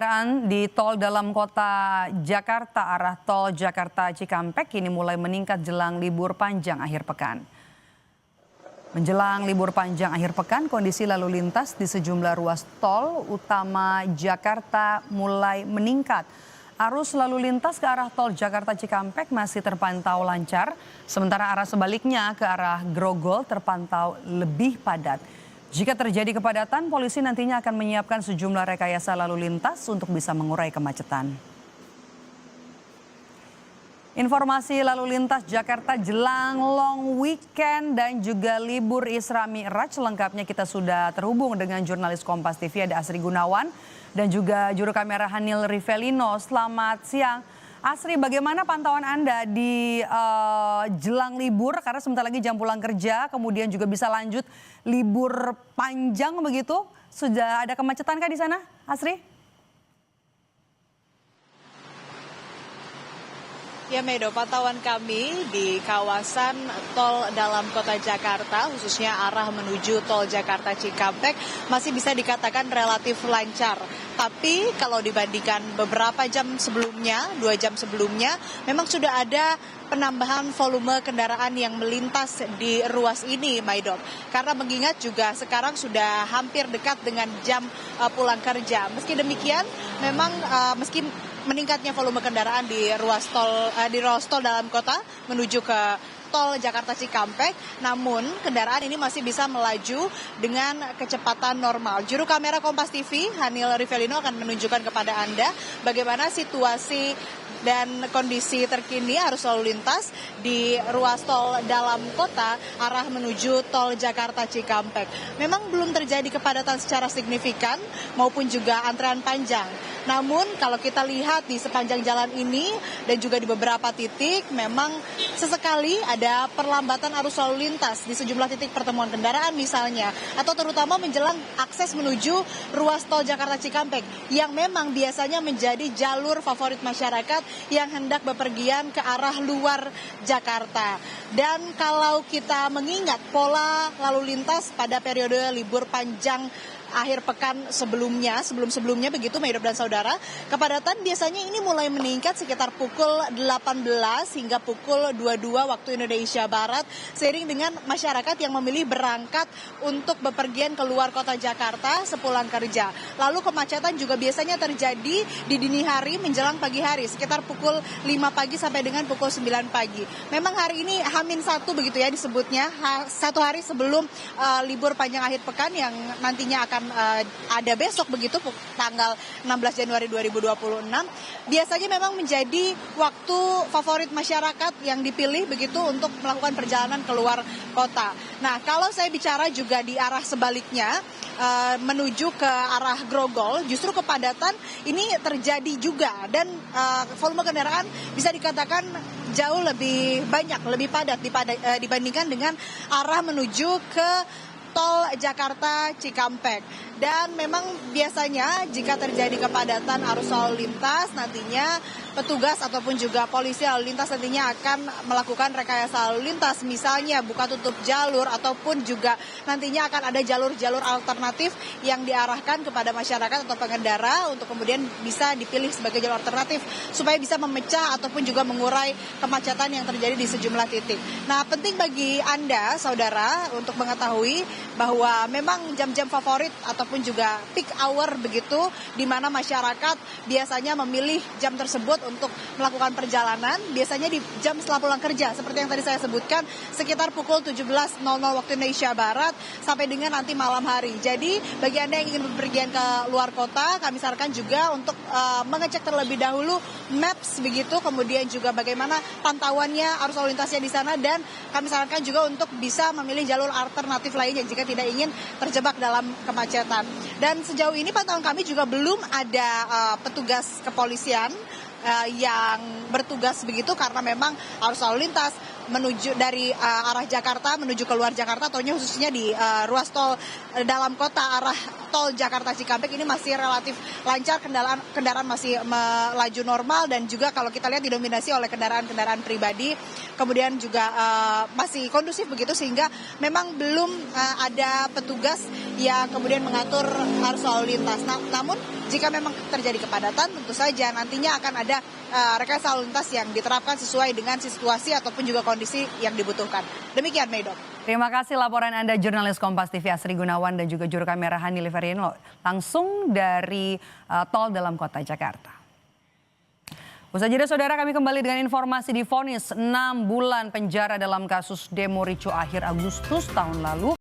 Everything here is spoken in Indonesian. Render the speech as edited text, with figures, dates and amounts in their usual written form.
Kendaraan di tol dalam kota Jakarta arah tol Jakarta Cikampek kini mulai meningkat jelang libur panjang akhir pekan. Menjelang libur panjang akhir pekan, kondisi lalu lintas di sejumlah ruas tol utama Jakarta mulai meningkat. Arus lalu lintas ke arah tol Jakarta Cikampek masih terpantau lancar, sementara arah sebaliknya ke arah Grogol terpantau lebih padat. Jika terjadi kepadatan, polisi nantinya akan menyiapkan sejumlah rekayasa lalu lintas untuk bisa mengurai kemacetan. Informasi lalu lintas Jakarta jelang long weekend dan juga libur Isra Mi'raj. Lengkapnya kita sudah terhubung dengan jurnalis Kompas TV ada Asri Gunawan dan juga juru kamera Hanil Rivelino. Selamat siang. Asri, bagaimana pantauan Anda di jelang libur karena sebentar lagi jam pulang kerja, kemudian juga bisa lanjut libur panjang begitu? Sudah ada kemacetan kah di sana, Asri? Ya Medo, pantauan kami di kawasan tol dalam kota Jakarta, khususnya arah menuju tol Jakarta Cikampek, masih bisa dikatakan relatif lancar. Tapi kalau dibandingkan beberapa jam sebelumnya, 2 jam sebelumnya, memang sudah ada penambahan volume kendaraan yang melintas di ruas ini, Maidot. Karena mengingat juga sekarang sudah hampir dekat dengan jam pulang kerja. Meski demikian, memang meski meningkatnya volume kendaraan di ruas tol dalam kota menuju ke tol Jakarta Cikampek, namun kendaraan ini masih bisa melaju dengan kecepatan normal. Juru kamera Kompas TV, Hanil Rivelino akan menunjukkan kepada Anda bagaimana situasi dan kondisi terkini arus lalu lintas di ruas tol dalam kota arah menuju tol Jakarta Cikampek. Memang belum terjadi kepadatan secara signifikan maupun juga antrean panjang. Namun kalau kita lihat di sepanjang jalan ini dan juga di beberapa titik memang sesekali ada perlambatan arus lalu lintas di sejumlah titik pertemuan kendaraan misalnya, atau terutama menjelang akses menuju ruas tol Jakarta Cikampek yang memang biasanya menjadi jalur favorit masyarakat yang hendak bepergian ke arah luar Jakarta. Dan kalau kita mengingat pola lalu lintas pada periode libur panjang akhir pekan sebelum-sebelumnya begitu Maidop dan Saudara, kepadatan biasanya ini mulai meningkat sekitar pukul 18 hingga pukul 22 waktu Indonesia Barat seiring dengan masyarakat yang memilih berangkat untuk bepergian ke luar kota Jakarta sepulang kerja. Lalu kemacetan juga biasanya terjadi di dini hari menjelang pagi hari sekitar pukul 5 pagi sampai dengan pukul 9 pagi. Memang hari ini H-1 begitu ya disebutnya, satu hari sebelum libur panjang akhir pekan yang nantinya akan ada besok begitu tanggal 16 Januari 2026, biasanya memang menjadi waktu favorit masyarakat yang dipilih begitu untuk melakukan perjalanan keluar kota. Nah, kalau saya bicara juga di arah sebaliknya menuju ke arah Grogol, justru kepadatan ini terjadi juga dan volume kendaraan bisa dikatakan jauh lebih banyak, lebih padat dibandingkan dengan arah menuju ke tol Jakarta Cikampek. Dan memang biasanya jika terjadi kepadatan arus lalu lintas nantinya petugas ataupun juga polisi lalu lintas nantinya akan melakukan rekayasa lalu lintas, misalnya buka tutup jalur ataupun juga nantinya akan ada jalur-jalur alternatif yang diarahkan kepada masyarakat atau pengendara untuk kemudian bisa dipilih sebagai jalur alternatif supaya bisa memecah ataupun juga mengurai kemacetan yang terjadi di sejumlah titik. Nah, penting bagi Anda saudara untuk mengetahui bahwa memang jam-jam favorit ataupun juga peak hour begitu di mana masyarakat biasanya memilih jam tersebut untuk melakukan perjalanan biasanya di jam setelah pulang kerja seperti yang tadi saya sebutkan sekitar pukul 17.00 waktu Indonesia Barat sampai dengan nanti malam hari. Jadi bagi Anda yang ingin bepergian ke luar kota, kami sarankan juga untuk mengecek terlebih dahulu maps begitu, kemudian juga bagaimana pantauannya arus lalu lintasnya di sana, dan kami sarankan juga untuk bisa memilih jalur alternatif lainnya jika tidak ingin terjebak dalam kemacetan. Dan sejauh ini pantauan kami juga belum ada petugas kepolisian yang bertugas begitu karena memang arus lalu lintas menuju dari arah Jakarta menuju keluar Jakarta, ataunya khususnya di ruas tol dalam kota arah tol Jakarta Cikampek ini masih relatif lancar, kendaraan masih melaju normal, dan juga kalau kita lihat didominasi oleh kendaraan pribadi, kemudian juga masih kondusif begitu, sehingga memang belum ada petugas yang kemudian mengatur arus lalu lintas. Namun jika memang terjadi kepadatan, tentu saja nantinya akan ada rekayasa lalu lintas yang diterapkan sesuai dengan situasi ataupun juga kondisi yang dibutuhkan. Demikian, Meidot. Terima kasih laporan Anda jurnalis Kompas TV Asri Gunawan dan juga juru kamera Hani Liverino langsung dari tol dalam kota Jakarta. Usai jeda saudara, kami kembali dengan informasi divonis 6 bulan penjara dalam kasus demo ricu akhir Agustus tahun lalu.